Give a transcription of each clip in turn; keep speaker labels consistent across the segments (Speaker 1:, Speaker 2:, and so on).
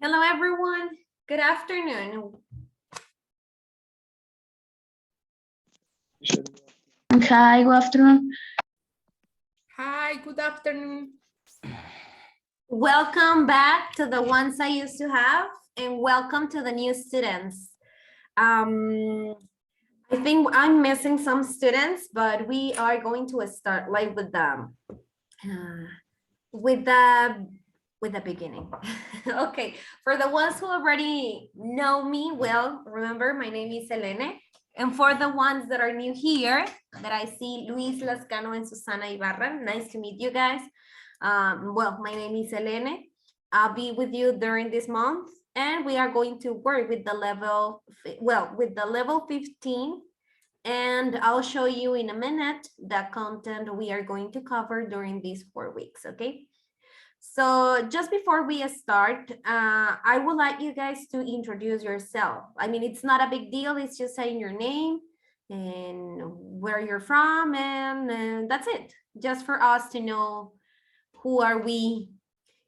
Speaker 1: Hello, everyone. Good afternoon.
Speaker 2: Hi, good afternoon.
Speaker 3: Hi, good afternoon.
Speaker 1: Welcome back to the ones I used to have, and welcome to the new students. I think I'm missing some students, but we are going to start like with the beginning. Okay, for the ones who already know me well, remember my name is Selene. And for the ones that are new here, that I see Luis Lascano and Susana Ibarra, nice to meet you guys. Well, my name is Selene. I'll be with you during this month, and we are going to work with the level, with the level 15, and I'll show you in a minute the content we are going to cover during these 4 weeks, okay? So just before we start, I would like you guys to introduce yourself. I mean, it's not a big deal. It's just saying your name and where you're from, and that's it. Just for us to know who are we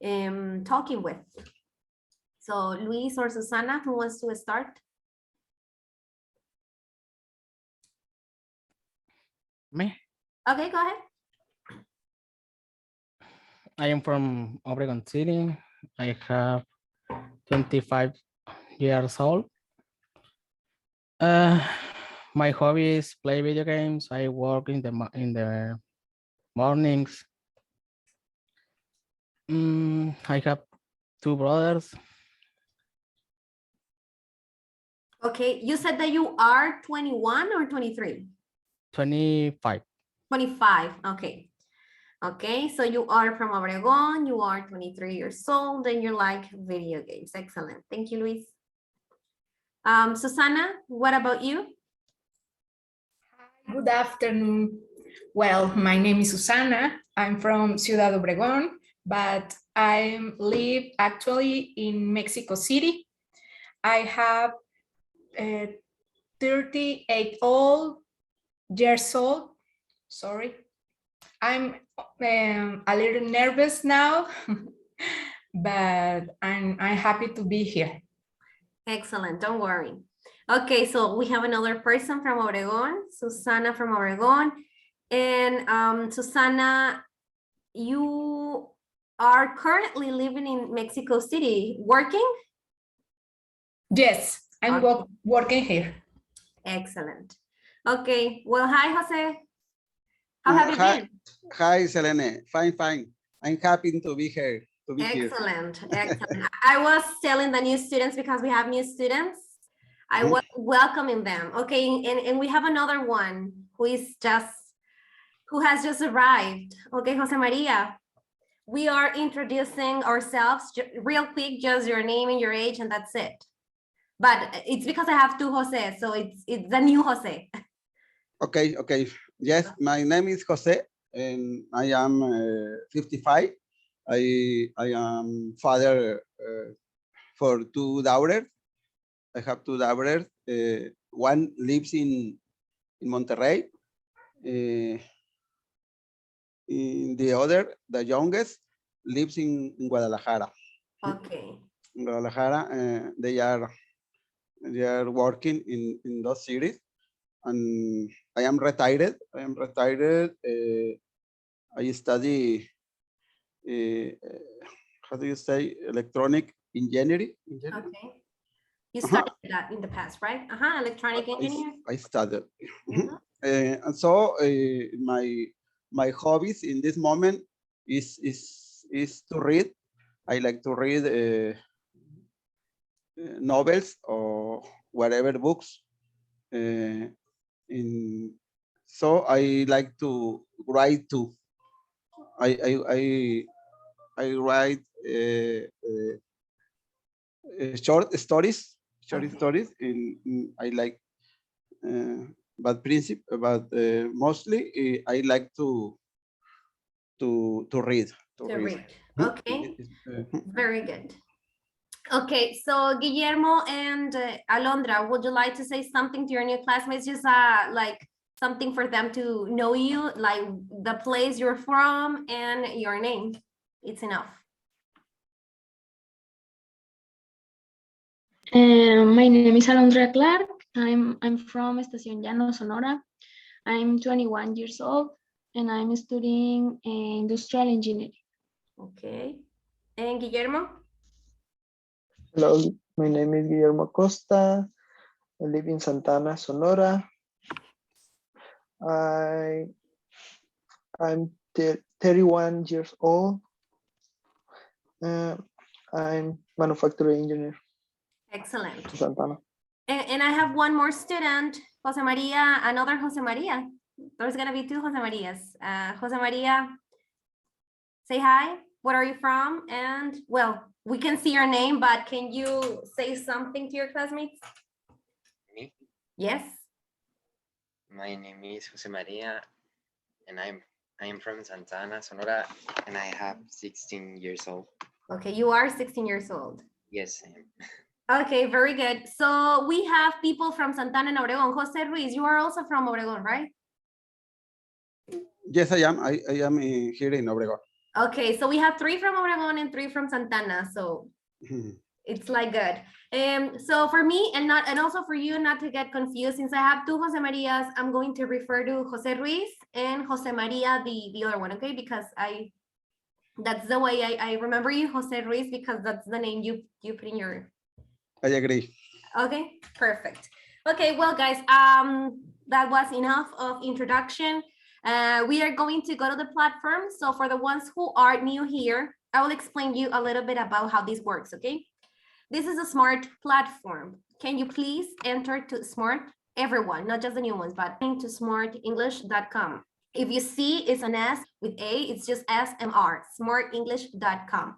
Speaker 1: talking with. So Luis or Susana, who wants to start?
Speaker 4: Me?
Speaker 1: Okay, go ahead.
Speaker 4: I am from Obregon City. I have 25 years old. My hobby is play video games. I work in the mornings. I have 2 brothers.
Speaker 1: Okay, you said that you are 21 or 23?
Speaker 4: 25.
Speaker 1: 25, okay. Okay, so you are from Obregon, you are 23 years old, and you like video games. Excellent. Thank you, Luis. Susana, what about you?
Speaker 3: Good afternoon. Well, my name is Susana. I'm from Ciudad Obregón, but I live actually in Mexico City. I have 38 years old. Sorry. I'm a little nervous now, but I'm happy to be here.
Speaker 1: Excellent, don't worry. Okay, so we have another person from Obregon, Susana from Obregon. And Susana, you are currently living in Mexico City, working?
Speaker 3: Yes, I'm
Speaker 1: Okay.
Speaker 3: working here.
Speaker 1: Excellent. Okay, well, hi, Jose. How have you
Speaker 5: Hi.
Speaker 1: been?
Speaker 5: Hi, Selene. Fine. I'm happy to be here.
Speaker 1: Excellent. I was telling the new students, because we have new students, I was welcoming them. Okay, and we have another one who has just arrived. Okay, Jose Maria, we are introducing ourselves real quick, just your name and your age, and that's it. But it's because I have 2 Jose, so it's the new Jose.
Speaker 5: Okay. Yes, my name is Jose, and I am 55. I am father for 2 daughters. I have 2 daughters. One lives in Monterrey. In the other, the youngest, lives in Guadalajara.
Speaker 1: Okay.
Speaker 5: In Guadalajara, they are working in those cities. And I am retired. I study, how do you say, electronic engineering?
Speaker 1: Okay. You studied that in the past, right? Electronic engineer.
Speaker 5: I studied.
Speaker 1: Mhm.
Speaker 5: And so my hobbies in this moment is to read. I like to read novels or whatever books. So I like to write too. I write short stories.
Speaker 1: Okay.
Speaker 5: I like, but mostly I like to read.
Speaker 1: To read. Okay. Very good. Okay, so Guillermo and Alondra, would you like to say something to your new classmates? Just like something for them to know you, like the place you're from and your name. It's enough.
Speaker 2: My name is Alondra Clark. I'm from Estación Llano, Sonora. I'm 21 years old and I'm studying industrial engineering.
Speaker 1: Okay. And Guillermo?
Speaker 6: Hello, my name is Guillermo Costa. I live in Santana, Sonora. I'm 31 years old. I'm manufacturing engineer
Speaker 1: Excellent.
Speaker 6: in Santana.
Speaker 1: And I have one more student, Jose Maria, another Jose Maria. There's gonna be two Jose Marias. Jose Maria, say hi. Where are you from? And well, we can see your name, but can you say something to your classmates?
Speaker 7: Me?
Speaker 1: Yes.
Speaker 7: My name is Jose Maria, and I am from Santana, Sonora, and I have 16 years old.
Speaker 1: Okay, you are 16 years old.
Speaker 7: Yes, I am.
Speaker 1: Okay, very good. So we have people from Santana and Obregón. Jose Ruiz, you are also from Obregón, right?
Speaker 5: Yes, I am. I am here in Obregón.
Speaker 1: Okay, so we have 3 from Obregón and 3 from Santana. So
Speaker 5: Mhm.
Speaker 1: it's like good. So for me and also for you not to get confused, since I have 2 Jose Marias, I'm going to refer to Jose Ruiz and Jose Maria, the other one, okay? Because that's the way I remember you, Jose Ruiz, because that's the name you put in your.
Speaker 5: I agree.
Speaker 1: Okay, perfect. Okay, well, guys, that was enough of introduction. We are going to go to the platform. So for the ones who are new here, I will explain you a little bit about how this works, okay? This is a smart platform. Can you please enter to smart, everyone, not just the new ones, but into smartenglish.com. If you see it's an S with A, it's just SMR, smartenglish.com.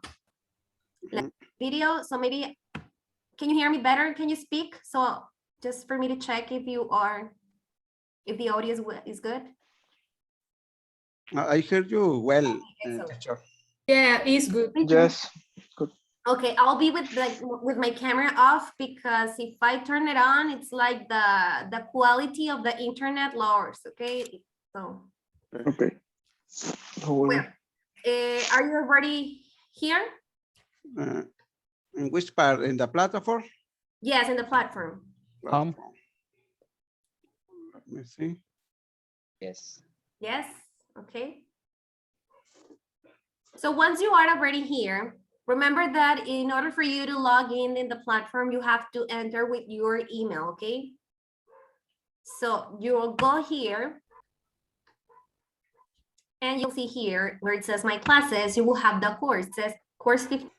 Speaker 5: Mhm.
Speaker 1: Video, so maybe, can you hear me better? Can you speak? So just for me to check if the audio is good.
Speaker 5: I heard you well,
Speaker 1: Excellent.
Speaker 5: teacher.
Speaker 3: Yeah, it's good.
Speaker 6: Yes,
Speaker 1: Okay, I'll be with my camera off because if I turn it on, it's like the quality of the internet lowers. Okay, so
Speaker 6: okay. Don't worry.
Speaker 1: are you already here?
Speaker 5: In which part? In the platform?
Speaker 1: Yes, in the platform.
Speaker 4: Home.
Speaker 5: Let me see.
Speaker 7: Yes.
Speaker 1: Yes, okay. So once you are already here, remember that in order for you to log in the platform, you have to enter with your email, okay? So you will go here and you'll see here where it says my classes, you will have the course, it says course 15.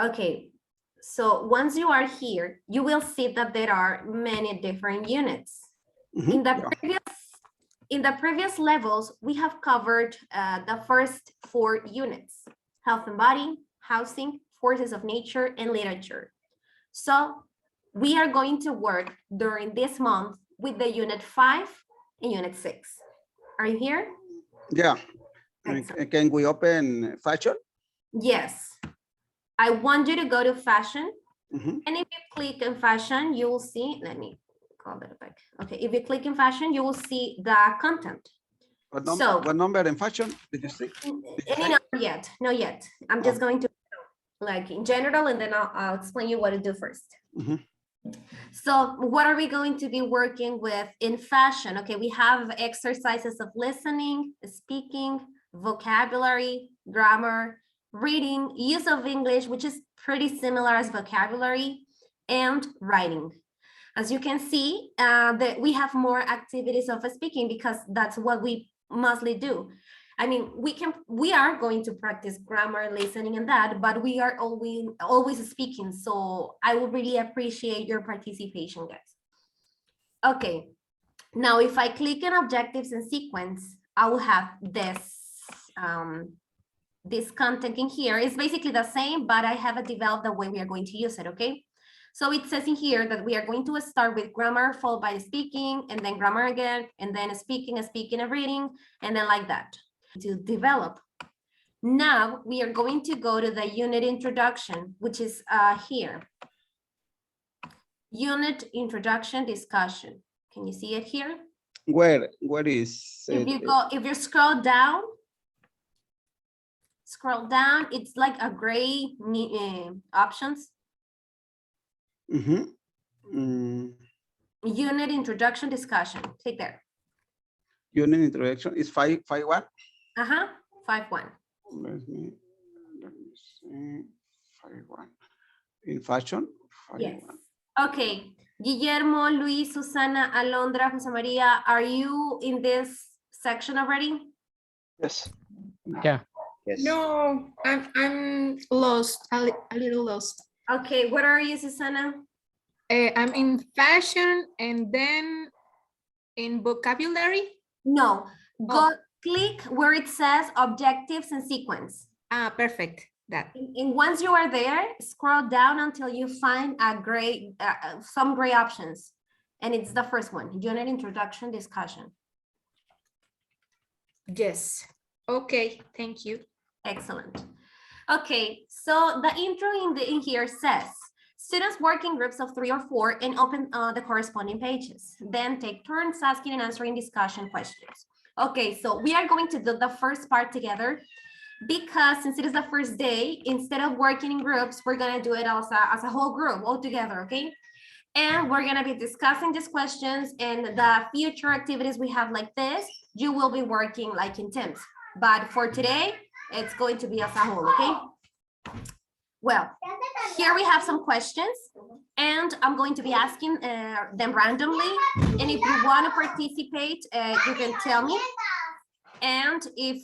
Speaker 1: Okay, so once you are here, you will see that there are many different units.
Speaker 5: Mhm,
Speaker 1: In the previous levels, we have covered the first 4 units: health and body, housing, forces of nature, and literature. So we are going to work during this month with the unit 5 and unit 6. Are you here?
Speaker 5: Yeah.
Speaker 1: Excellent.
Speaker 5: Can we open fashion?
Speaker 1: Yes. I want you to go to fashion.
Speaker 5: Mhm.
Speaker 1: And if you click in fashion, you will see, let me call that back. Okay, if you click in fashion, you will see the content.
Speaker 5: What number in fashion did you say?
Speaker 1: Not yet, not yet. I'm just going to like in general, and then I'll explain you what to do first.
Speaker 5: Mhm.
Speaker 1: So what are we going to be working with in fashion? Okay, we have exercises of listening, speaking, vocabulary, grammar, reading, use of English, which is pretty similar as vocabulary, and writing. As you can see, that we have more activities of speaking because that's what we mostly do. I mean, we are going to practice grammar, listening, and that, but we are always speaking. So I would really appreciate your participation, guys. Okay, now if I click on objectives and sequence, I will have this content in here. It's basically the same, but I have developed the way we are going to use it, okay? So it says in here that we are going to start with grammar, followed by speaking, and then grammar again, and then speaking and reading, and then like that to develop. Now we are going to go to the unit introduction, which is here. Unit introduction discussion. Can you see it here?
Speaker 5: Where is
Speaker 1: If
Speaker 5: it?
Speaker 1: if you scroll down, it's like a gray options.
Speaker 5: Mhm. Mm,
Speaker 1: Unit introduction discussion. Take there.
Speaker 5: unit introduction is 5.1.
Speaker 1: 5.1.
Speaker 5: Let me see. 5.1. In fashion, 5.1.
Speaker 1: Yes. Okay. Guillermo, Luis, Susana, Alondra, Jose Maria, are you in this section already?
Speaker 6: Yes.
Speaker 4: Yeah.
Speaker 7: Yes.
Speaker 3: No, I'm lost, a little lost.
Speaker 1: Okay, what are you, Susana?
Speaker 3: I'm in fashion and then in vocabulary.
Speaker 1: No, go
Speaker 3: Oh.
Speaker 1: click where it says objectives and sequence.
Speaker 3: Ah, perfect. That.
Speaker 1: And once you are there, scroll down until you find a gray, some gray options. And it's the first one, unit introduction discussion.
Speaker 3: Yes. Okay, thank you.
Speaker 1: Excellent. Okay, so the intro in here says, students work in groups of 3 or 4 and open the corresponding pages. Then take turns asking and answering discussion questions. Okay, so we are going to do the first part together because since it is the first day, instead of working in groups, we're gonna do it as a whole group all together, okay? And we're gonna be discussing these questions and the future activities we have like this, you will be working like in teams. But for today, it's going to be as a whole, okay? Well, here we have some questions and I'm going to be asking them randomly. And if you want to participate, you can tell me. And if,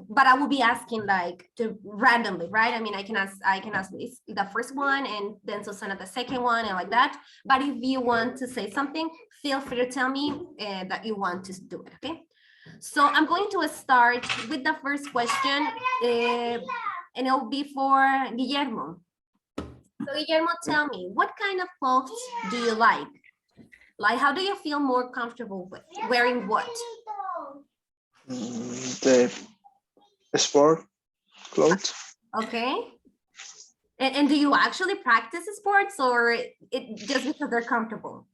Speaker 1: but I will be asking like randomly, right? I mean, I can ask Luis the first one and then Susana the second one and like that. But if you want to say something, feel free to tell me that you want to do it, okay? So I'm going to start with the first question and it'll be for Guillermo. So Guillermo, tell me, what kind of clothes do you like? Like, how do you feel more comfortable with wearing what?
Speaker 6: The sport clothes.
Speaker 1: Okay. And do you actually practice sports or it just because they're comfortable?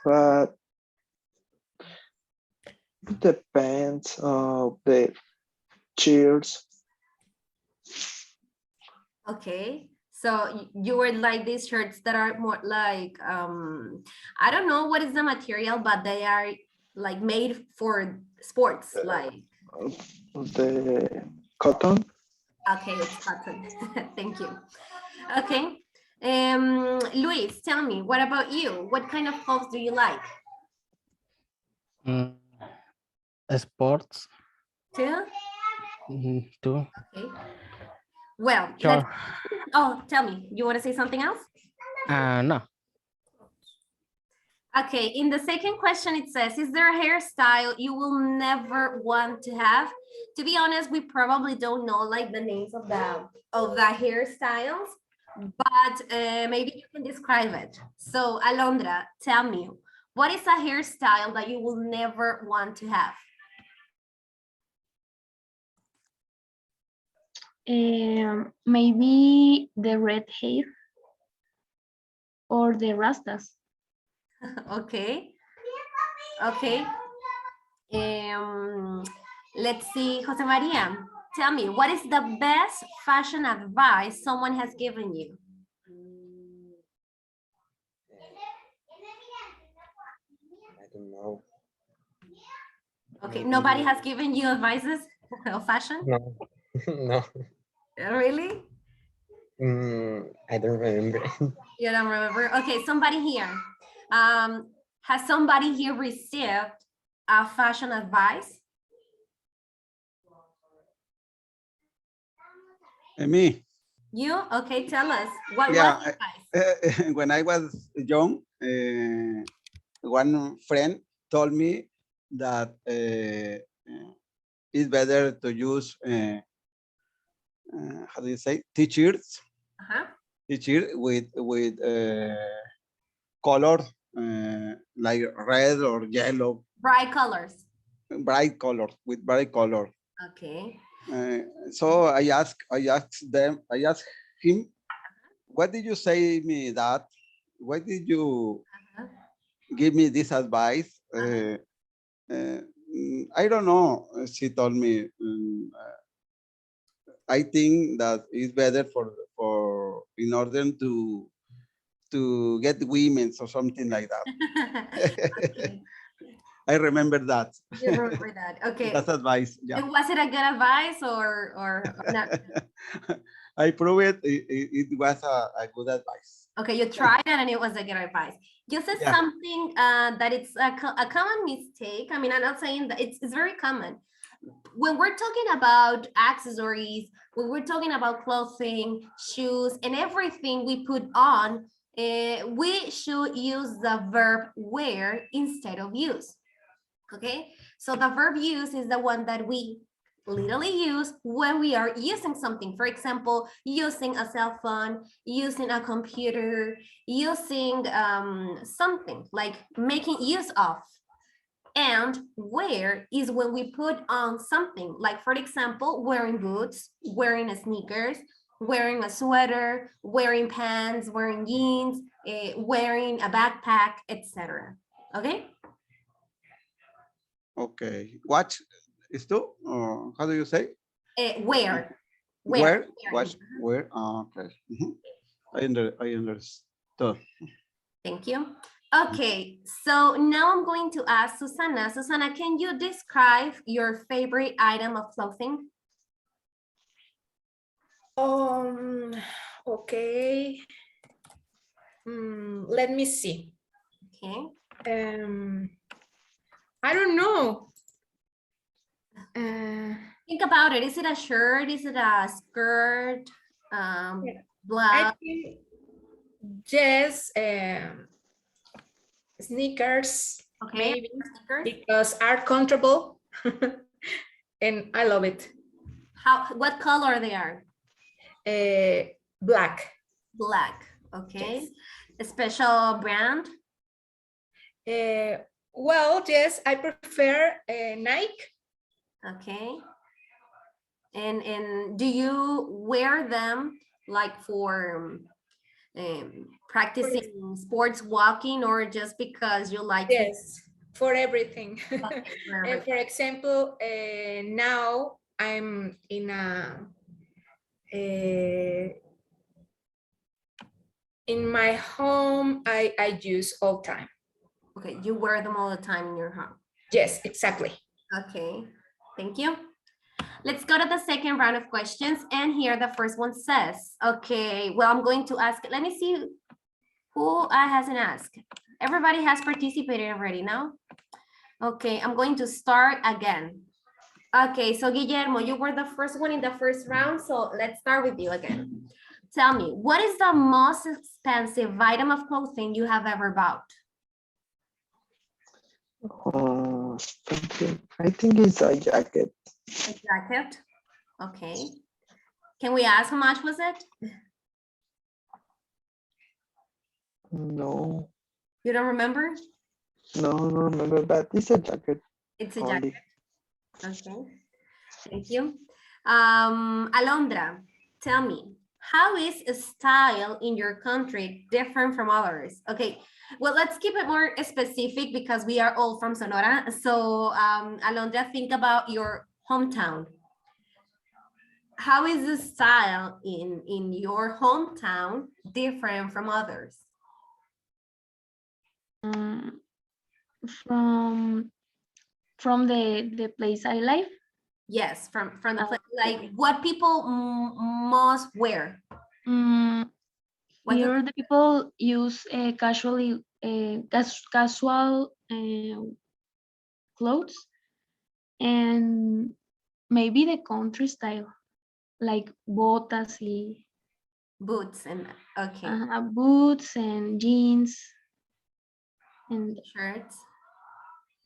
Speaker 6: But it depends of the cheers.
Speaker 1: Okay. So you wear like these shirts that are more like, I don't know what is the material, but they are like made for sports, like.
Speaker 6: The cotton.
Speaker 1: Okay, it's cotton. Thank you. Okay. Luis, tell me, what about you? What kind of clothes do you like?
Speaker 4: Sports.
Speaker 1: Too?
Speaker 4: Too.
Speaker 1: Okay. Well,
Speaker 4: Sure.
Speaker 1: oh, tell me, you want to say something else?
Speaker 4: No.
Speaker 1: Okay, in the second question, it says, is there a hairstyle you will never want to have? To be honest, we probably don't know like the names of the hairstyles, but maybe you can describe it. So Alondra, tell me, what is a hairstyle that you will never want to have?
Speaker 2: Maybe the red hair or the rastas.
Speaker 1: Okay. Okay. Let's see, Jose Maria, tell me, what is the best fashion advice someone has given you?
Speaker 7: I don't know.
Speaker 1: Okay, nobody has given you advices of fashion?
Speaker 7: No. No.
Speaker 1: Really?
Speaker 7: I don't remember.
Speaker 1: You don't remember? Okay, somebody here. Has somebody here received a fashion advice?
Speaker 5: Me.
Speaker 1: You? Okay, tell us. What
Speaker 5: Yeah,
Speaker 1: was the advice?
Speaker 5: when I was young, one friend told me that it's better to use how do you say t-shirts,
Speaker 1: Uh-huh.
Speaker 5: t-shirt with color like red or yellow,
Speaker 1: Bright colors.
Speaker 5: bright color with bright color.
Speaker 1: Okay.
Speaker 5: So I asked him, what did you say me that? Why did you give me this advice? I don't know. She told me, I think that it's better for in order to get women's or something like that.
Speaker 1: Okay,
Speaker 5: I remember that.
Speaker 1: you remember that. Okay.
Speaker 5: That's advice. Yeah.
Speaker 1: And was it a good advice or not?
Speaker 5: I prove it. It was a good advice.
Speaker 1: Okay, you tried it and it was a good advice. You said
Speaker 5: Yeah.
Speaker 1: something that it's a common mistake. I mean, I'm not saying that it's very common. When we're talking about accessories, when we're talking about clothing, shoes, and everything we put on, we should use the verb wear instead of use. Okay, so the verb use is the one that we literally use when we are using something. For example, using a cell phone, using a computer, using something like making use of. And wear is when we put on something, like for example, wearing boots, wearing sneakers, wearing a sweater, wearing pants, wearing jeans, wearing a backpack, etc. Okay.
Speaker 5: Okay. Watch is to, how do you say?
Speaker 1: Wear.
Speaker 5: Where?
Speaker 1: Wear.
Speaker 5: Watch where? Okay. Mhm. I understood.
Speaker 1: Thank you. Okay, so now I'm going to ask Susana. Susana, can you describe your favorite item of clothing?
Speaker 3: Okay. Let me see.
Speaker 1: Okay.
Speaker 3: I don't know.
Speaker 1: Think about it. Is it a shirt? Is it a skirt?
Speaker 3: I
Speaker 1: Blouse?
Speaker 3: think yes, sneakers,
Speaker 1: Okay.
Speaker 3: maybe
Speaker 1: Sneakers?
Speaker 3: because are comfortable, and I love it.
Speaker 1: What color they are?
Speaker 3: Black.
Speaker 1: Black. Okay.
Speaker 3: Yes.
Speaker 1: A special brand?
Speaker 3: Well, yes, I prefer Nike.
Speaker 1: Okay. And do you wear them like for practicing sports walking or just because you like it?
Speaker 3: Yes, for everything.
Speaker 1: Okay, for
Speaker 3: And for example, now I'm in my home, I use all time.
Speaker 1: Okay, you wear them all the time in your home.
Speaker 3: Yes, exactly.
Speaker 1: Okay, thank you. Let's go to the second round of questions. And here the first one says, okay, well, I'm going to ask, let me see who hasn't asked. Everybody has participated already, no? Okay, I'm going to start again. Okay, so Guillermo, you were the first one in the first round, so let's start with you again. Tell me, what is the most expensive item of clothing you have ever bought?
Speaker 6: I think it's a jacket.
Speaker 1: A jacket? Okay. Can we ask how much was it?
Speaker 6: No,
Speaker 1: You don't remember?
Speaker 6: no, I don't remember, but it's a jacket.
Speaker 1: It's a
Speaker 6: only.
Speaker 1: jacket. Okay. Thank you. Alondra, tell me, how is style in your country different from others? Okay, well, let's keep it more specific because we are all from Sonora. So Alondra, think about your hometown. How is the style in your hometown different from others?
Speaker 2: From the place I live.
Speaker 1: Yes, from the place, like what people most wear. What
Speaker 2: Here the people use casual clothes and maybe the country style, like botas y
Speaker 1: boots and okay,
Speaker 2: boots and jeans and
Speaker 1: shirts.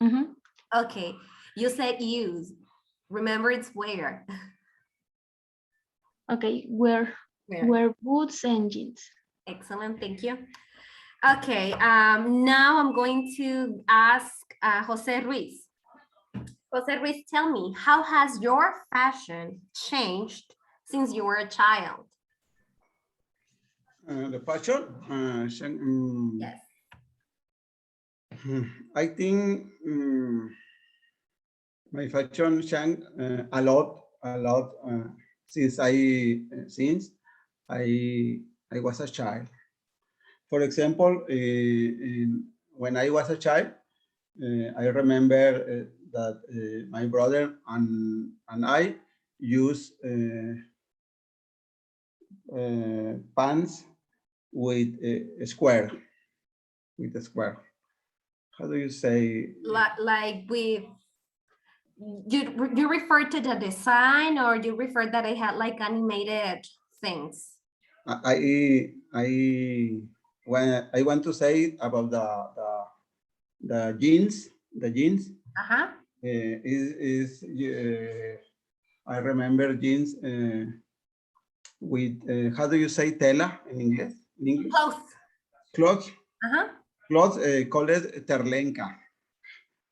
Speaker 2: mhm.
Speaker 1: Okay, you said use. Remember, it's wear.
Speaker 2: Okay, wear boots and jeans.
Speaker 1: Excellent, thank you. Okay, now I'm going to ask Jose Ruiz. Jose Ruiz, tell me, how has your fashion changed since you were a child?
Speaker 5: The fashion?
Speaker 1: Yes.
Speaker 5: I think my fashion changed a lot since I I was a child. For example, when I was a child, I remember that my brother and I used pants with a square, How do you say?
Speaker 1: Like with, you refer to the design, or you refer that I had like animated things?
Speaker 5: When I want to say about the jeans,
Speaker 1: Uh-huh.
Speaker 5: I remember jeans with how do you say tela in English?
Speaker 1: Close.
Speaker 5: Clothes
Speaker 1: Uh-huh.
Speaker 5: called terlenca.
Speaker 1: Oh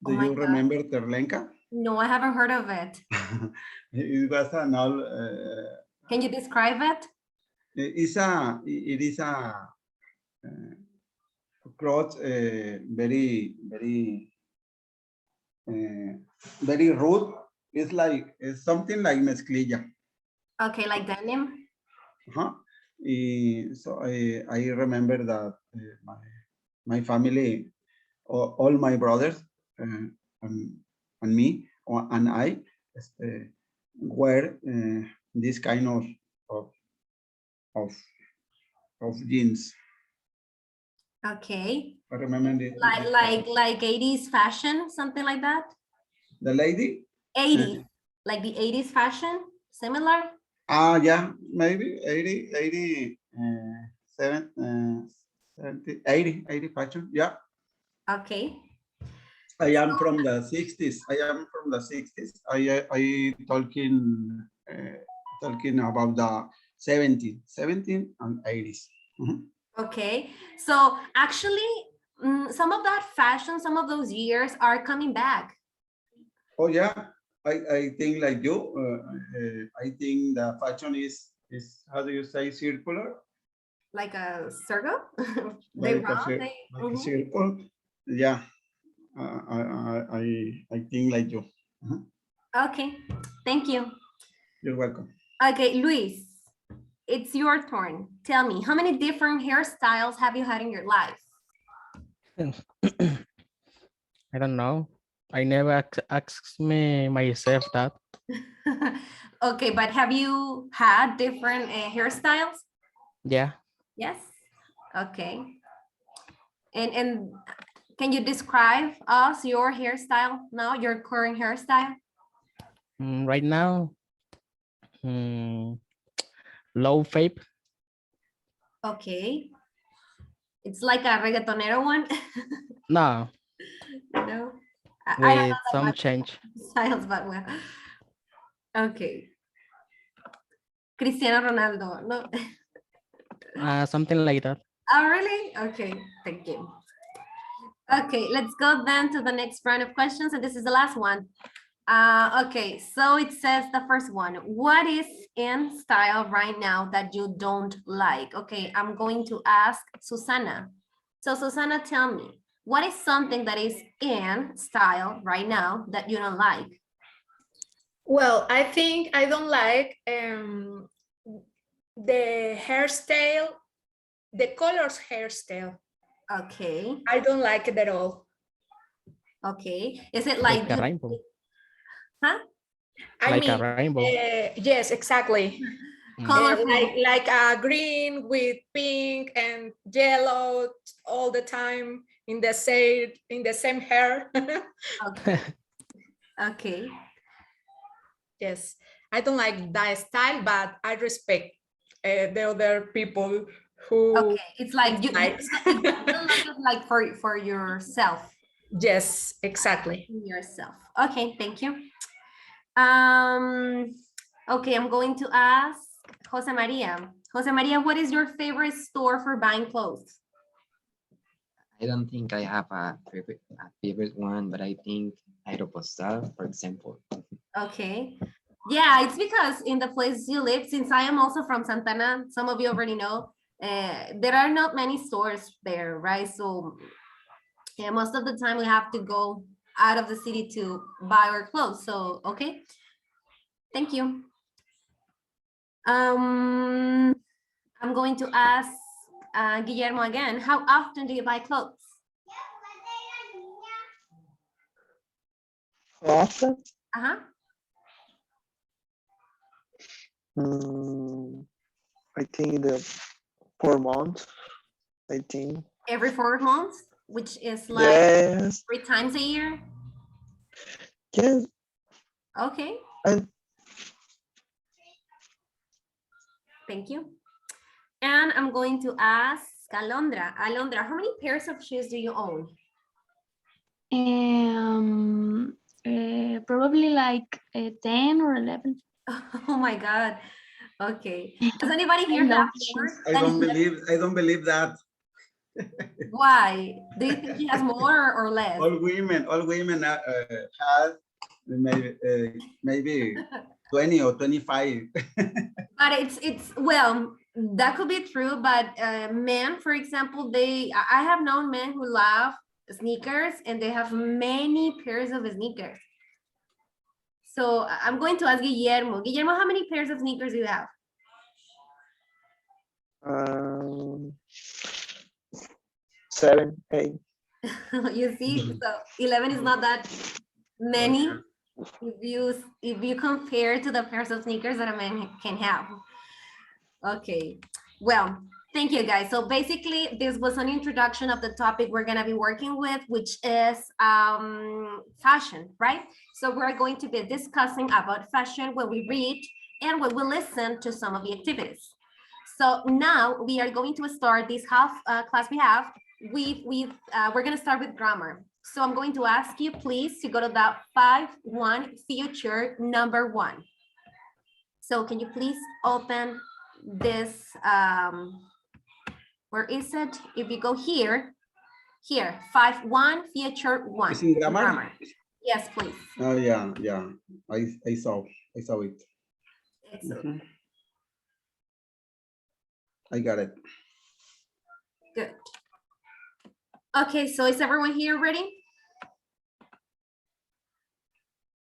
Speaker 5: Do
Speaker 1: my
Speaker 5: you
Speaker 1: God.
Speaker 5: remember terlenca?
Speaker 1: No, I haven't heard of it.
Speaker 5: It was an all.
Speaker 1: Can you describe it?
Speaker 5: It is a cloth very rude. It's something like mezclilla.
Speaker 1: Okay, like denim.
Speaker 5: Uh-huh. So I remember that my family, all my brothers and me and I wear this kind of, of, of jeans.
Speaker 1: Okay.
Speaker 5: I remember
Speaker 1: Like 80s fashion, something like that?
Speaker 5: the lady.
Speaker 1: 80s, like the 80s fashion, similar?
Speaker 5: Yeah, maybe 80, 70, 80 fashion. Yeah.
Speaker 1: Okay.
Speaker 5: I am from the 60s. I talking about the 17 and 80s. Mhm.
Speaker 1: Okay. So actually, some of that fashion, some of those years are coming back.
Speaker 5: Oh yeah, I think like you. I think the fashion is how do you say circular?
Speaker 1: Like a circle? They
Speaker 5: Like a,
Speaker 1: round,
Speaker 5: like a
Speaker 1: mhm.
Speaker 5: circle. Yeah, I think like you. Mhm.
Speaker 1: Okay, thank you.
Speaker 5: You're welcome.
Speaker 1: Okay, Luis, it's your turn. Tell me, how many different hairstyles have you had in your life?
Speaker 4: I don't know. I never asked me myself that.
Speaker 1: Okay, but have you had different hairstyles?
Speaker 4: Yeah.
Speaker 1: Yes. Okay. And can you describe us your hairstyle now, your current hairstyle?
Speaker 4: Right now, low fade.
Speaker 1: Okay. It's like a reggaetonero one.
Speaker 4: No,
Speaker 1: No. I don't
Speaker 4: with
Speaker 1: know that
Speaker 4: some
Speaker 1: much
Speaker 4: change.
Speaker 1: styles, but well. Okay. Cristiano Ronaldo, no?
Speaker 4: Something like that.
Speaker 1: Oh, really? Okay, thank you. Okay, let's go then to the next round of questions, and this is the last one. Okay, so it says the first one. What is in style right now that you don't like? Okay, I'm going to ask Susana. So Susana, tell me, what is something that is in style right now that you don't like?
Speaker 3: Well, I think I don't like the hairstyle, the colors hairstyle.
Speaker 1: Okay,
Speaker 3: I don't like it at all.
Speaker 1: okay. Is it like,
Speaker 4: Like a rainbow.
Speaker 1: huh?
Speaker 3: I
Speaker 4: Like a
Speaker 3: mean,
Speaker 4: rainbow.
Speaker 3: yes, exactly.
Speaker 1: Colorful.
Speaker 3: Like green with pink and yellow all the time in the same hair.
Speaker 1: Okay. Okay.
Speaker 3: Yes, I don't like that style, but I respect the other people who
Speaker 1: Okay. It's like you
Speaker 3: like.
Speaker 1: don't like it like for yourself.
Speaker 3: Yes, exactly.
Speaker 1: Yourself. Okay, thank you. Okay, I'm going to ask Jose Maria. Jose Maria, what is your favorite store for buying clothes?
Speaker 7: I don't think I have a favorite one, but I think Aeropostal, for example.
Speaker 1: Okay. Yeah, it's because in the place you live, since I am also from Santana, some of you already know, there are not many stores there, right? So yeah, most of the time we have to go out of the city to buy our clothes. So, okay. Thank you. I'm going to ask Guillermo again. How often do you buy clothes?
Speaker 6: Often?
Speaker 1: Uh-huh.
Speaker 6: I think the 4 months. I think.
Speaker 1: Every 4 months, which is like
Speaker 6: Yes.
Speaker 1: 3 times a year.
Speaker 6: Yes.
Speaker 1: Okay,
Speaker 6: And
Speaker 1: thank you. And I'm going to ask Alondra. Alondra, how many pairs of shoes do you own?
Speaker 2: Probably like 10 or 11.
Speaker 1: Oh my God. Okay. Does anybody
Speaker 2: I
Speaker 1: here have
Speaker 2: love
Speaker 1: more
Speaker 2: shoes.
Speaker 5: I
Speaker 1: than
Speaker 5: don't believe that.
Speaker 1: Why? Do you think she has more or less?
Speaker 5: All women have maybe 20 or 25.
Speaker 1: But it's well, that could be true, but men, for example, I have known men who love sneakers and they have many pairs of sneakers. So I'm going to ask Guillermo. Guillermo, how many pairs of sneakers do you have?
Speaker 6: 7, 8.
Speaker 1: You see, so 11 is not that many if you compare to the pairs of sneakers that a man can have. Okay, well, thank you guys. So basically this was an introduction of the topic we're gonna be working with, which is fashion, right? So we're going to be discussing about fashion when we read and when we listen to some of the activities. So now we are going to start this half class we have we're going to start with grammar. So I'm going to ask you please to go to the 5-1 future number 1. So can you please open this, where is it? If you go here, 5-1 future 1.
Speaker 5: Is in grammar?
Speaker 1: Yes, please.
Speaker 5: Oh yeah. I saw it.
Speaker 1: Excellent.
Speaker 5: Mhm. I got it.
Speaker 1: Good. Okay, so is everyone here ready?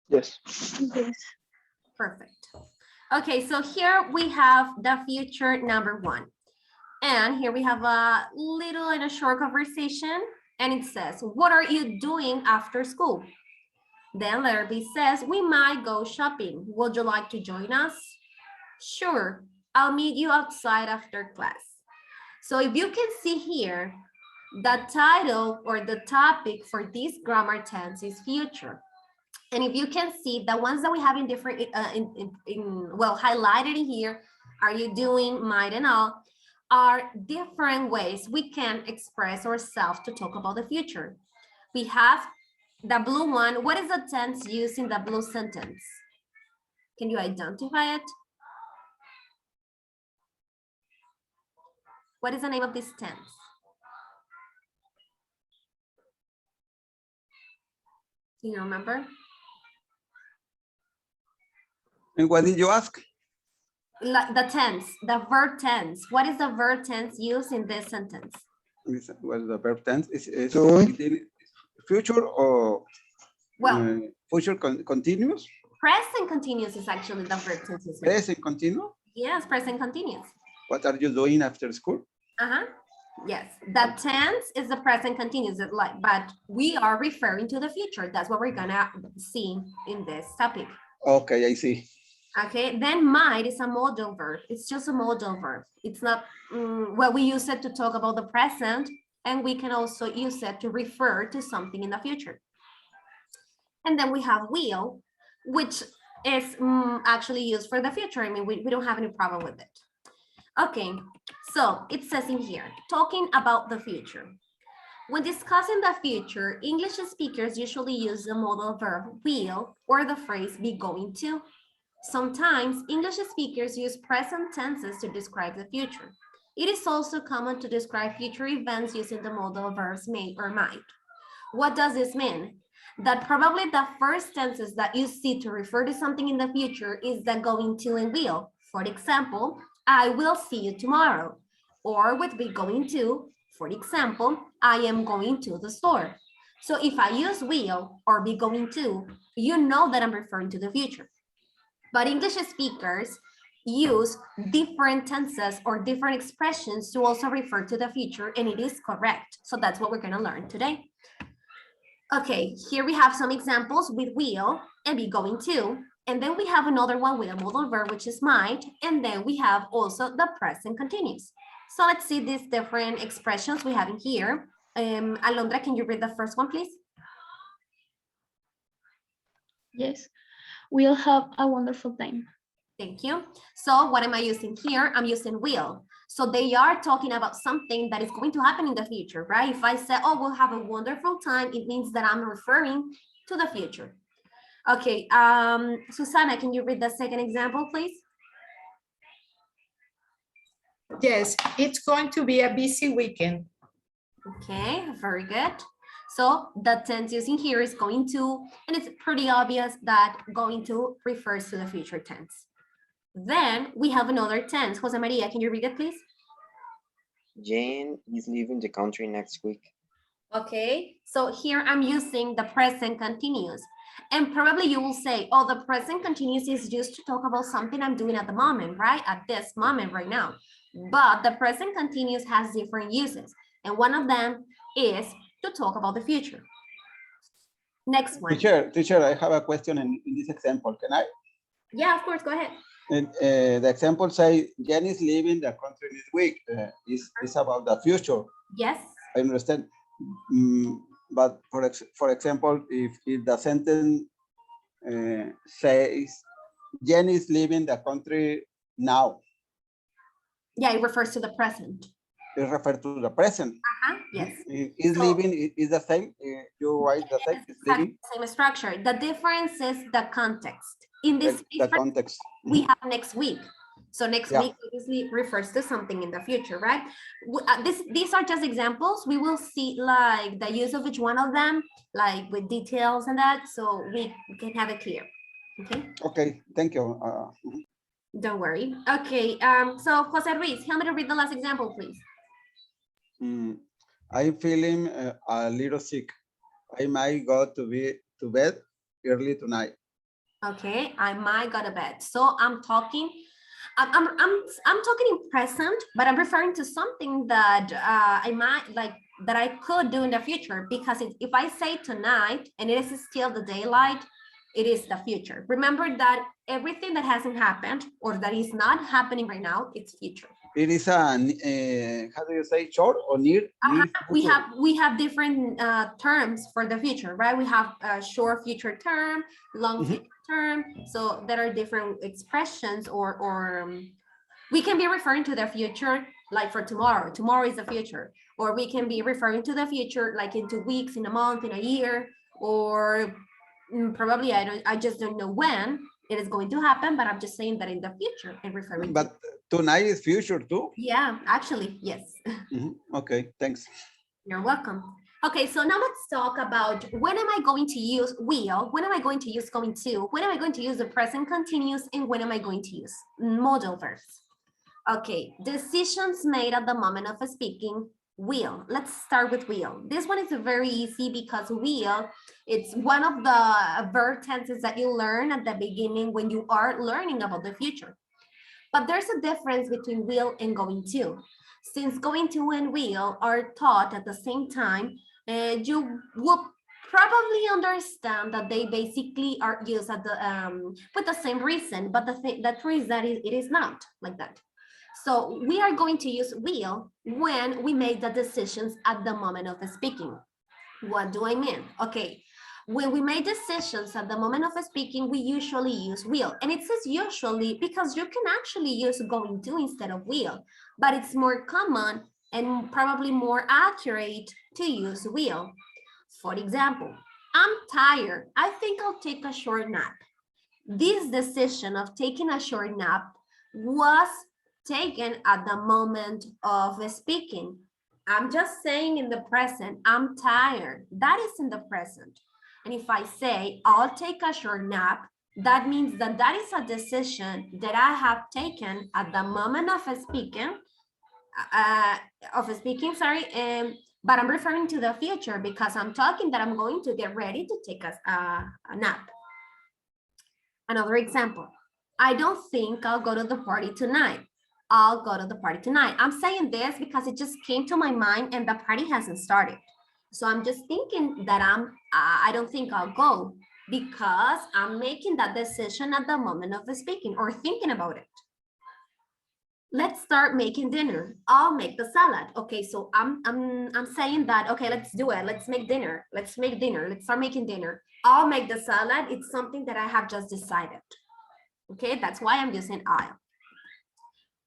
Speaker 6: Yes.
Speaker 2: Yes.
Speaker 1: Perfect. Okay, so here we have the future number 1. And here we have a little and a short conversation. And it says, what are you doing after school? Then letter B says, we might go shopping. Would you like to join us? Sure, I'll meet you outside after class. So if you can see here, the title or the topic for this grammar tense is future. And if you can see, the ones that we have in different, well, highlighted in here, are you doing, might, and all, are different ways we can express ourselves to talk about the future. We have the blue one. What is the tense used in the blue sentence? Can you identify it? What is the name of this tense? Do you remember?
Speaker 5: And what did you ask?
Speaker 1: The tense, the verb tense. What is the verb tense used in this sentence?
Speaker 5: What is the verb tense? Is
Speaker 6: Doing.
Speaker 5: future or
Speaker 1: Well,
Speaker 5: future continuous?
Speaker 1: present continuous is actually the verb tense. Isn't it?
Speaker 5: Present continuous?
Speaker 1: Yes, present continuous.
Speaker 5: What are you doing after school?
Speaker 1: Yes, the tense is the present continuous, but we are referring to the future. That's what we're gonna see in this topic.
Speaker 5: Okay, I see.
Speaker 1: Okay, then might is a modal verb. It's just a modal verb. It's not, well, we use it to talk about the present, and we can also use it to refer to something in the future. And then we have will, which is actually used for the future. I mean, we don't have any problem with it. Okay, so it says in here, talking about the future. When discussing the future, English speakers usually use the modal verb will or the phrase be going to. Sometimes English speakers use present tenses to describe the future. It is also common to describe future events using the modal verbs may or might. What does this mean? That probably the first tenses that you see to refer to something in the future is the going to and will. For example, I will see you tomorrow. Or with be going to, for example, I am going to the store. So if I use will or be going to, you know that I'm referring to the future. But English speakers use different tenses or different expressions to also refer to the future, and it is correct. So that's what we're going to learn today. Okay, here we have some examples with will and be going to, and then we have another one with a modal verb, which is might, and then we have also the present continuous. So let's see these different expressions we have in here. Alondra, can you read the first one, please?
Speaker 2: Yes, we'll have a wonderful time.
Speaker 1: Thank you. So what am I using here? I'm using will. So they are talking about something that is going to happen in the future, right? If I say, oh, we'll have a wonderful time, it means that I'm referring to the future. Okay, Susana, can you read the second example, please?
Speaker 3: Yes, it's going to be a busy weekend.
Speaker 1: Okay, very good. So the tense using here is going to, and it's pretty obvious that going to refers to the future tense. Then we have another tense. Jose Maria, can you read it, please?
Speaker 7: Jane is leaving the country next week.
Speaker 1: Okay, so here I'm using the present continuous. And probably you will say, oh, the present continuous is used to talk about something I'm doing at the moment, right? At this moment right now. But the present continuous has different uses. And one of them is to talk about the future. Next one.
Speaker 5: Teacher, I have a question in this example. Can I?
Speaker 1: Yeah, of course, go ahead.
Speaker 5: And, the example say Jen is leaving the country this week. Is about the future.
Speaker 1: Yes.
Speaker 5: I understand. But for example, if the sentence says Jen is leaving the country now,
Speaker 1: Yeah, it refers to the present.
Speaker 5: it refers to the present.
Speaker 1: Yes.
Speaker 5: Is
Speaker 1: So-
Speaker 5: leaving is the same. You write the same. Is leaving
Speaker 1: Same structure. The difference is the context. In this
Speaker 5: the
Speaker 1: case,
Speaker 5: context.
Speaker 1: we have next week. So next
Speaker 5: Yeah.
Speaker 1: week obviously refers to something in the future, right? These are just examples. We will see like the use of each one of them, like with details and that, so we can have it clear. Okay,
Speaker 5: Okay, thank you.
Speaker 1: don't worry. Okay, so Jose Ruiz, help me to read the last example, please.
Speaker 5: I'm feeling a little sick. I might go to bed early tonight.
Speaker 1: Okay, I might go to bed. So I'm talking in present, but I'm referring to something that I might like that I could do in the future, because if I say tonight and it is still the daylight, it is the future. Remember that everything that hasn't happened or that is not happening right now, it's future.
Speaker 5: It is a how do you say, short or near?
Speaker 1: We
Speaker 5: future?
Speaker 1: have different terms for the future, right? We have a short future term, long future term. So there are different expressions, or we can be referring to the future like for tomorrow. Tomorrow is the future, or we can be referring to the future like in 2 weeks, in a month, in a year, or probably I just don't know when it is going to happen, but I'm just saying that in the future and referring.
Speaker 5: But tonight is future too.
Speaker 1: Yeah, actually, yes.
Speaker 5: Okay, thanks.
Speaker 1: You're welcome. Okay, so now let's talk about when am I going to use will, when am I going to use going to, when am I going to use the present continuous, and when am I going to use modal verbs. Okay, decisions made at the moment of speaking, will. Let's start with will. This one is very easy because will, it's one of the verb tenses that you learn at the beginning when you are learning about the future. But there's a difference between will and going to. Since going to and will are taught at the same time, you will probably understand that they basically are used at the with the same reason, but the truth is that it is not like that. So we are going to use will when we make the decisions at the moment of speaking. What do I mean? Okay, when we make decisions at the moment of speaking, we usually use will. And it says usually because you can actually use going to instead of will, but it's more common and probably more accurate to use will. For example, I'm tired. I think I'll take a short nap. This decision of taking a short nap was taken at the moment of speaking. I'm just saying in the present, I'm tired. That is in the present. And if I say, I'll take a short nap, that means that that is a decision that I have taken at the moment of speaking, but I'm referring to the future because I'm talking that I'm going to get ready to take a nap. Another example, I don't think I'll go to the party tonight. I'll go to the party tonight. I'm saying this because it just came to my mind and the party hasn't started. So I'm just thinking that I don't think I'll go because I'm making that decision at the moment of the speaking or thinking about it. Let's start making dinner. I'll make the salad. Okay, so I'm saying that, okay, let's do it. Let's make dinner. Let's make dinner. Let's start making dinner. I'll make the salad. It's something that I have just decided. Okay, that's why I'm using I'll.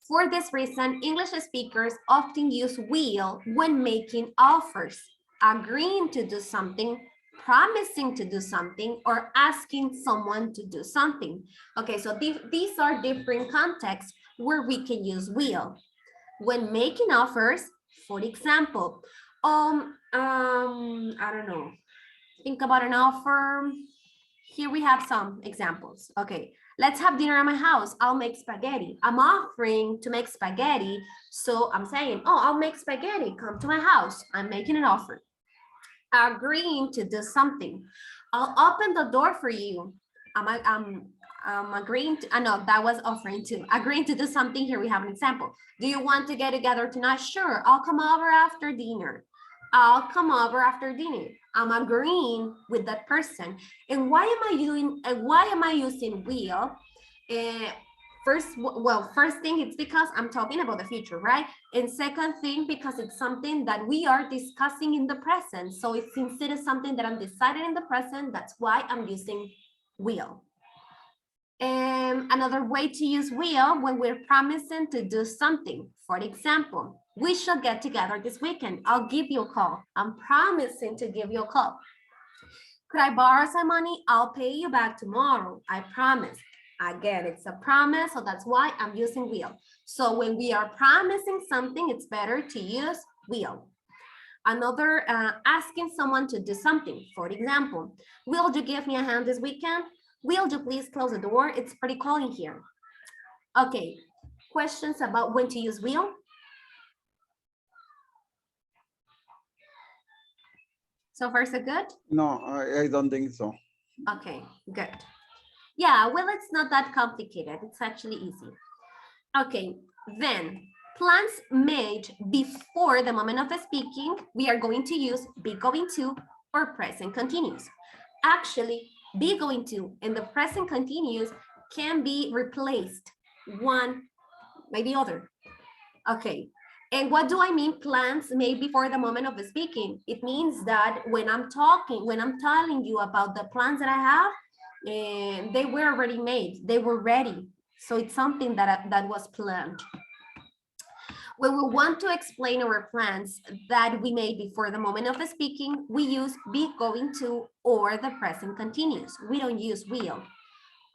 Speaker 1: For this reason, English speakers often use will when making offers, agreeing to do something, promising to do something, or asking someone to do something. Okay, so these are different contexts where we can use will. When making offers, for example, I don't know, think about an offer. Here we have some examples. Okay, let's have dinner at my house. I'll make spaghetti. I'm offering to make spaghetti. So I'm saying, oh, I'll make spaghetti. Come to my house. I'm making an offer. Agreeing to do something. I'll open the door for you. I'm agreeing to, no, that was offering to. Agreeing to do something. Here we have an example. Do you want to get together tonight? Sure, I'll come over after dinner. I'll come over after dinner. I'm agreeing with that person. And why am I using will? First thing, it's because I'm talking about the future, right? And second thing, because it's something that we are discussing in the present. So it's instead of something that I'm deciding in the present, that's why I'm using will. Another way to use will when we're promising to do something. For example, we shall get together this weekend. I'll give you a call. I'm promising to give you a call. Could I borrow some money? I'll pay you back tomorrow. I promise. Again, it's a promise, so that's why I'm using will. So when we are promising something, it's better to use will. Another, asking someone to do something. For example, will you give me a hand this weekend? Will you please close the door? It's pretty cold in here. Okay, questions about when to use will? So far, so good?
Speaker 5: No, I don't think so.
Speaker 1: Okay, good. Yeah, well, it's not that complicated. It's actually easy. Okay, then plans made before the moment of speaking, we are going to use be going to or present continuous. Actually, be going to and the present continuous can be replaced one by the other. Okay, and what do I mean plans made before the moment of the speaking? It means that when I'm telling you about the plans that I have, they were already made, they were ready. So it's something that was planned. When we want to explain our plans that we made before the moment of the speaking, we use be going to or the present continuous. We don't use will.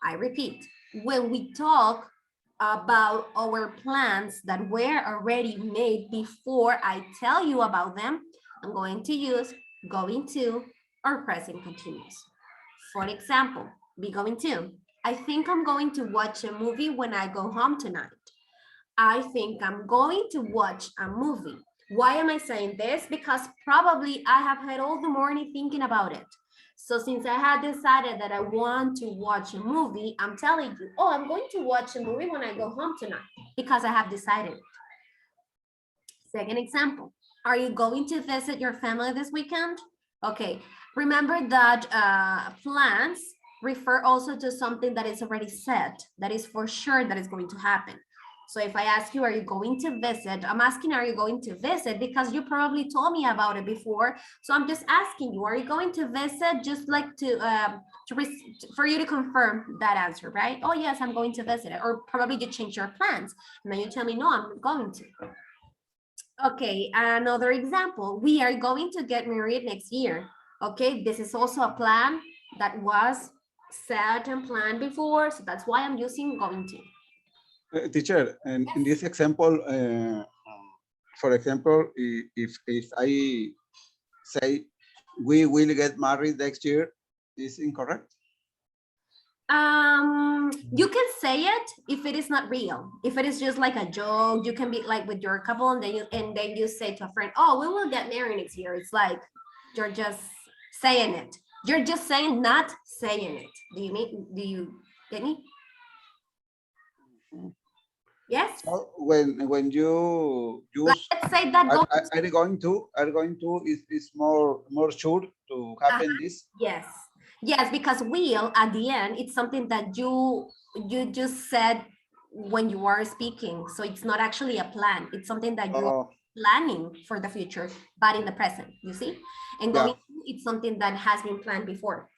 Speaker 1: I repeat, when we talk about our plans that were already made before I tell you about them, I'm going to use going to or present continuous. For example, be going to. I think I'm going to watch a movie when I go home tonight. I think I'm going to watch a movie. Why am I saying this? Because probably I have had all the morning thinking about it. So since I had decided that I want to watch a movie, I'm telling you, oh, I'm going to watch a movie when I go home tonight because I have decided. Second example, are you going to visit your family this weekend? Okay, remember that plans refer also to something that is already set, that is for sure that is going to happen. So if I ask you, are you going to visit? I'm asking, are you going to visit? Because you probably told me about it before. So I'm just asking you, are you going to visit? Just like for you to confirm that answer, right? Oh yes, I'm going to visit it. Or probably you change your plans. And then you tell me, no, I'm going to. Okay, another example. We are going to get married next year. Okay, this is also a plan that was set and planned before. So that's why I'm using going to.
Speaker 5: Teacher, and in this example, for example, if I say we will get married next year, is incorrect?
Speaker 1: You can say it if it is not real. If it is just like a joke, you can be like with your couple and then you say to a friend, oh, we will get married next year. It's like you're just saying it. You're just saying, not saying it. Do you get me? Yes?
Speaker 5: So when you
Speaker 1: Like,
Speaker 5: use
Speaker 1: let's say that go.
Speaker 5: are going to is more sure to happen this.
Speaker 1: Yes, yes, because will at the end, it's something that you just said when you are speaking. So it's not actually a plan. It's something that you are
Speaker 5: Oh,
Speaker 1: planning for the future, but in the present, you see? And
Speaker 5: yeah.
Speaker 1: going to, it's something that has been planned before.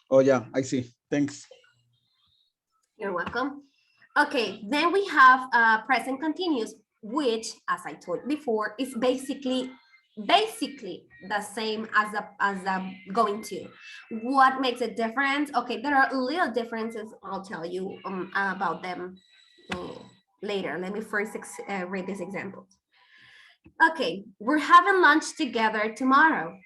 Speaker 5: Oh yeah, I see. Thanks.
Speaker 1: You're welcome. Okay, then we have present continuous, which, as I told before, is basically the same as the going to. What makes it different? Okay, there are little differences. I'll tell you about them later. Let me first read this example. Okay, we're having lunch together tomorrow.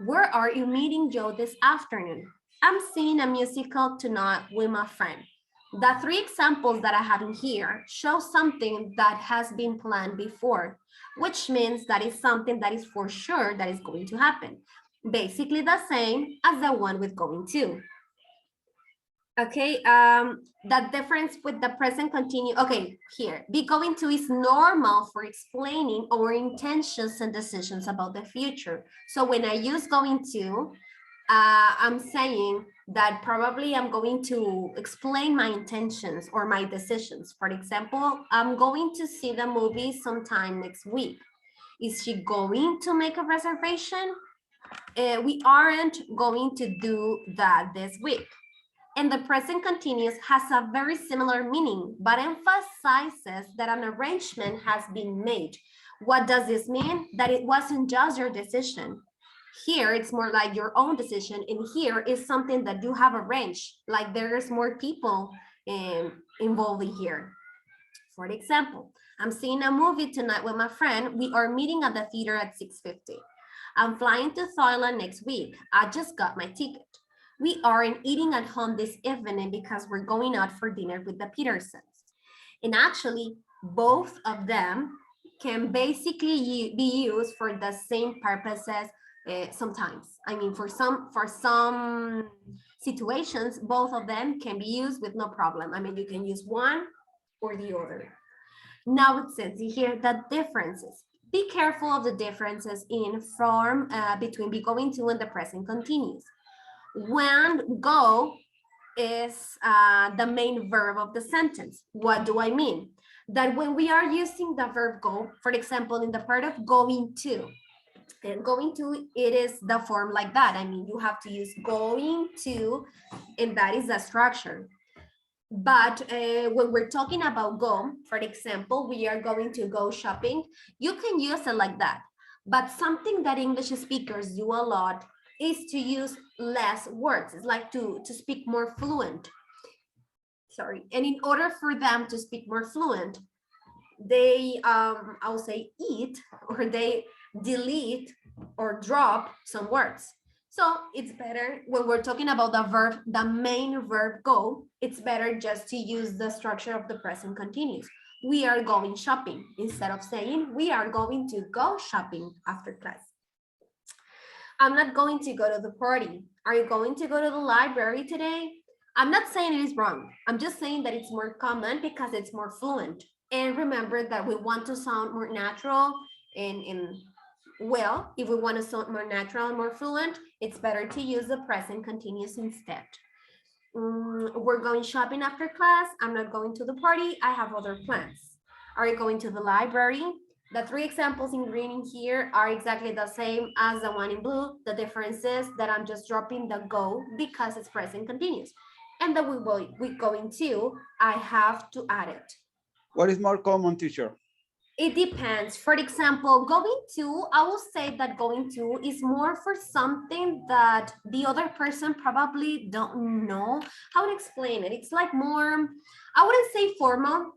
Speaker 1: Where are you meeting Joe this afternoon? I'm seeing a musical tonight with my friend. The three examples that I have in here show something that has been planned before, which means that is something that is for sure that is going to happen. Basically the same as the one with going to. Okay, the difference with the present continuous, okay, here, be going to is normal for explaining our intentions and decisions about the future. So when I use going to, I'm saying that probably I'm going to explain my intentions or my decisions. For example, I'm going to see the movie sometime next week. Is she going to make a reservation? We aren't going to do that this week. And the present continuous has a very similar meaning, but emphasizes that an arrangement has been made. What does this mean? That it wasn't just your decision. Here, it's more like your own decision. And here is something that you have arranged, like there's more people involved in here. For example, I'm seeing a movie tonight with my friend. We are meeting at the theater at 6:50. I'm flying to Thailand next week. I just got my ticket. We aren't eating at home this evening because we're going out for dinner with the Petersons. And actually, both of them can basically be used for the same purposes sometimes. I mean, for some situations, both of them can be used with no problem. I mean, you can use one or the other. Now it says here that differences. Be careful of the differences in form between be going to and the present continuous. When go is the main verb of the sentence. What do I mean? That when we are using the verb go, for example, in the part of going to, and going to, it is the form like that. I mean, you have to use going to, and that is the structure. But when we're talking about go, for example, we are going to go shopping, you can use it like that. But something that English speakers do a lot is to use less words. It's like to speak more fluent. Sorry. And in order for them to speak more fluent, they, I'll say eat, or they delete or drop some words. So it's better when we're talking about the verb, the main verb go, it's better just to use the structure of the present continuous. We are going shopping instead of saying we are going to go shopping after class. I'm not going to go to the party. Are you going to go to the library today? I'm not saying it is wrong. I'm just saying that it's more common because it's more fluent. And remember that we want to sound more natural and well, if we want to sound more natural and more fluent, it's better to use the present continuous instead. We're going shopping after class. I'm not going to the party. I have other plans. Are you going to the library? The three examples in green in here are exactly the same as the one in blue. The difference is that I'm just dropping the go because it's present continuous. And the we going to, I have to add it.
Speaker 5: What is more common, teacher?
Speaker 1: It depends. For example, going to, I will say that going to is more for something that the other person probably don't know how to explain it. It's like more, I wouldn't say formal,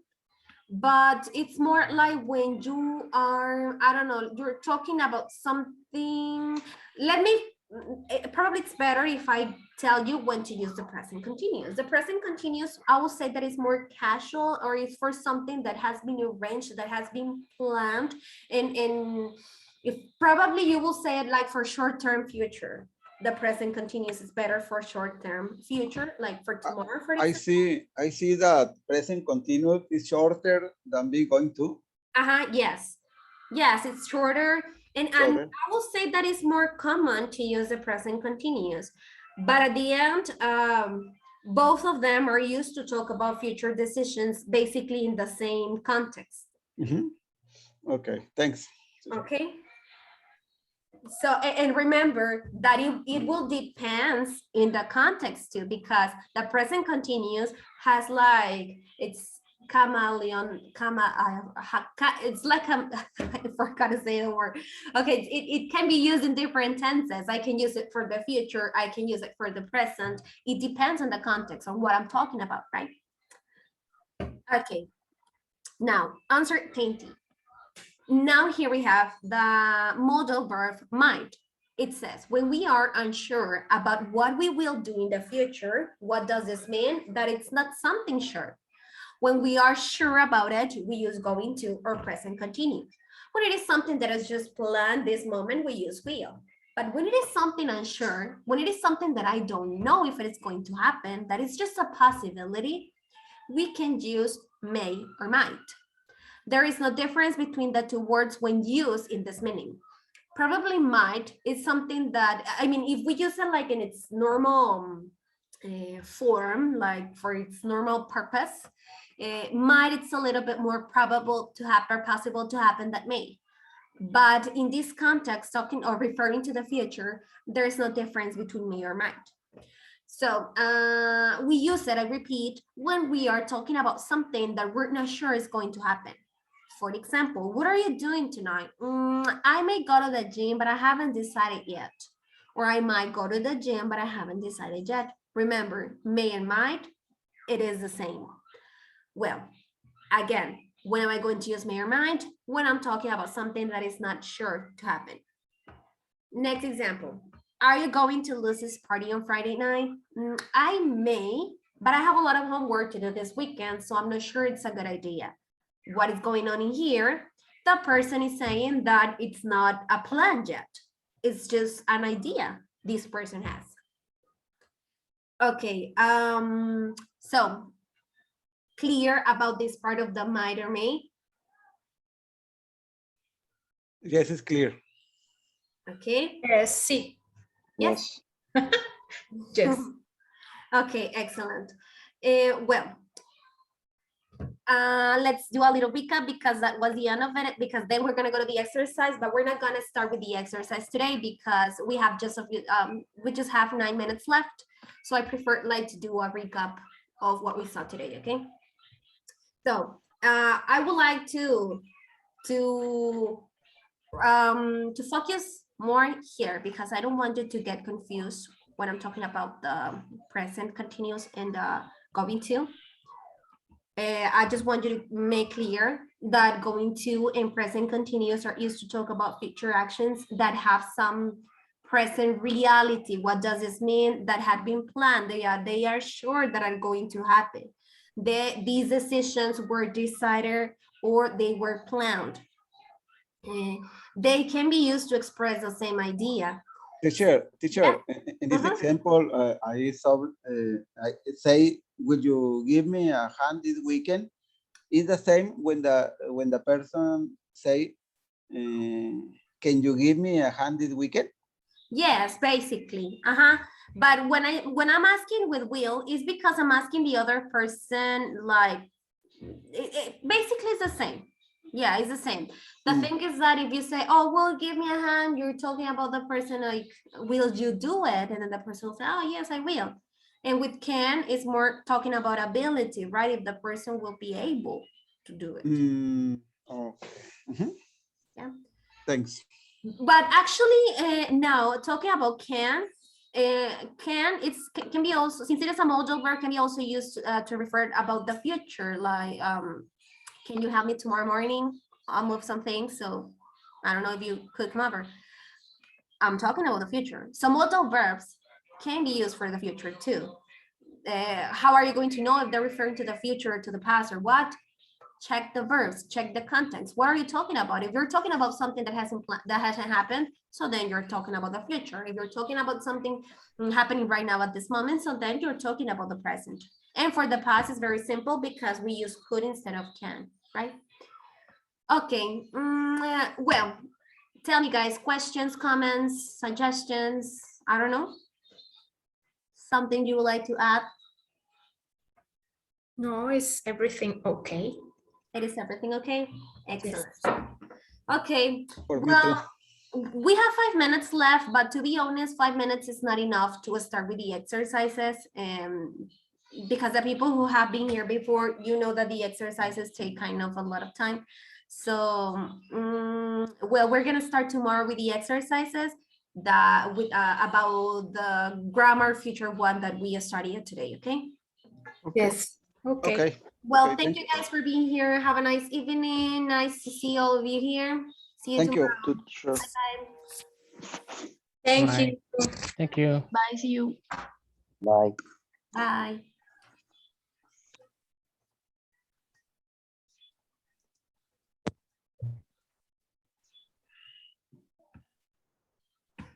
Speaker 1: but it's more like when you are, I don't know, you're talking about something. Probably it's better if I tell you when to use the present continuous. The present continuous, I will say that it's more casual, or it's for something that has been arranged, that has been planned, and if probably you will say it like for short-term future. the present continuous is better for short-term future, like for tomorrow, for example.
Speaker 5: I see that present continuous is shorter than be going to.
Speaker 1: Yes. Yes, it's shorter. And
Speaker 5: Shorter.
Speaker 1: I will say that it's more common to use the present continuous. But at the end, both of them are used to talk about future decisions basically in the same context.
Speaker 5: Mhm. Okay, thanks.
Speaker 1: Okay. So, and remember that it will depends in the context too, because the present continuous has like, it's chameleon, it's like, I forgot to say the word. Okay, it can be used in different tenses. I can use it for the future. I can use it for the present. It depends on the context, on what I'm talking about, right? Okay, now uncertainty. Now here we have the modal verb might. It says, when we are unsure about what we will do in the future, what does this mean? That it's not something sure. When we are sure about it, we use going to or present continuous. When it is something that is just planned this moment, we use will. But when it is something unsure, when it is something that I don't know if it is going to happen, that is just a possibility, we can use may or might. There is no difference between the two words when used in this meaning. Probably might is something that, I mean, if we use it like in its normal form, like for its normal purpose, might it's a little bit more probable to happen or possible to happen than may. But in this context, talking or referring to the future, there is no difference between may or might. So we use it, I repeat, when we are talking about something that we're not sure is going to happen. For example, what are you doing tonight? I may go to the gym, but I haven't decided yet. Or I might go to the gym, but I haven't decided yet. Remember, may and might, it is the same. Well, again, when am I going to use may or might? When I'm talking about something that is not sure to happen. Next example. Are you going to Lucy's party on Friday night? I may, but I have a lot of homework to do this weekend, so I'm not sure it's a good idea. What is going on in here? The person is saying that it's not a plan yet. It's just an idea this person has. Okay, so clear about this part of the might or may?
Speaker 5: Yes, it's clear.
Speaker 1: Okay.
Speaker 3: Yes, sí.
Speaker 1: Yes.
Speaker 3: Yes.
Speaker 1: Okay, excellent. Well, let's do a little recap because that was the end of it, because then we're gonna go to the exercise, but we're not gonna start with the exercise today because we have just a few, we just have 9 minutes left. So I prefer like to do a recap of what we saw today, okay? So I would like to focus more here because I don't want you to get confused when I'm talking about the present continuous and the going to. I just want you to make clear that going to and present continuous are used to talk about future actions that have some present reality. What does this mean? That had been planned. They are sure that are going to happen. These decisions were decided or they were planned. They can be used to express the same idea.
Speaker 5: Teacher, in this example, I saw, I say, would you give me a hand this weekend? It's the same when the person say, can you give me a hand this weekend?
Speaker 1: Yes, basically. But when I'm asking with will, is because I'm asking the other person, like, basically it's the same. Yeah, it's the same. The thing is that if you say, oh, well, give me a hand, you're talking about the person like, will you do it? And then the person will say, oh, yes, I will. And with can, it's more talking about ability, right? If the person will be able to do it.
Speaker 5: Okay.
Speaker 1: Yeah.
Speaker 5: Thanks.
Speaker 1: But actually, now talking about can can be also, since it is a modal verb, can be also used to refer about the future, like can you help me tomorrow morning? I'll move some things, so I don't know if you could come over. I'm talking about the future. So modal verbs can be used for the future too. How are you going to know if they're referring to the future or to the past or what? check the verbs, check the context. What are you talking about? If you're talking about something that hasn't happened, so then you're talking about the future. If you're talking about something happening right now at this moment, so then you're talking about the present. And for the past, it's very simple because we use could instead of can, right? Okay, well, tell me guys, questions, comments, suggestions, I don't know. Something you would like to add?
Speaker 3: No, is everything okay?
Speaker 1: It is everything okay? Excellent. Okay,
Speaker 5: For me too.
Speaker 1: well, we have 5 minutes left, but to be honest, 5 minutes is not enough to start with the exercises. Because the people who have been here before, you know that the exercises take kind of a lot of time. So, well, we're gonna start tomorrow with the exercises that with about the grammar feature one that we studied today, okay?
Speaker 3: Yes. Okay.
Speaker 5: Okay.
Speaker 1: Well,
Speaker 5: Okay,
Speaker 1: thank you guys for being here. Have a nice evening. Nice to see all of you here. See you
Speaker 5: Thank you,
Speaker 1: tomorrow.
Speaker 5: teacher.
Speaker 1: Bye.
Speaker 3: Thank
Speaker 4: Bye.
Speaker 3: you.
Speaker 4: Thank you.
Speaker 2: Bye, see you.
Speaker 7: Bye.
Speaker 1: Bye.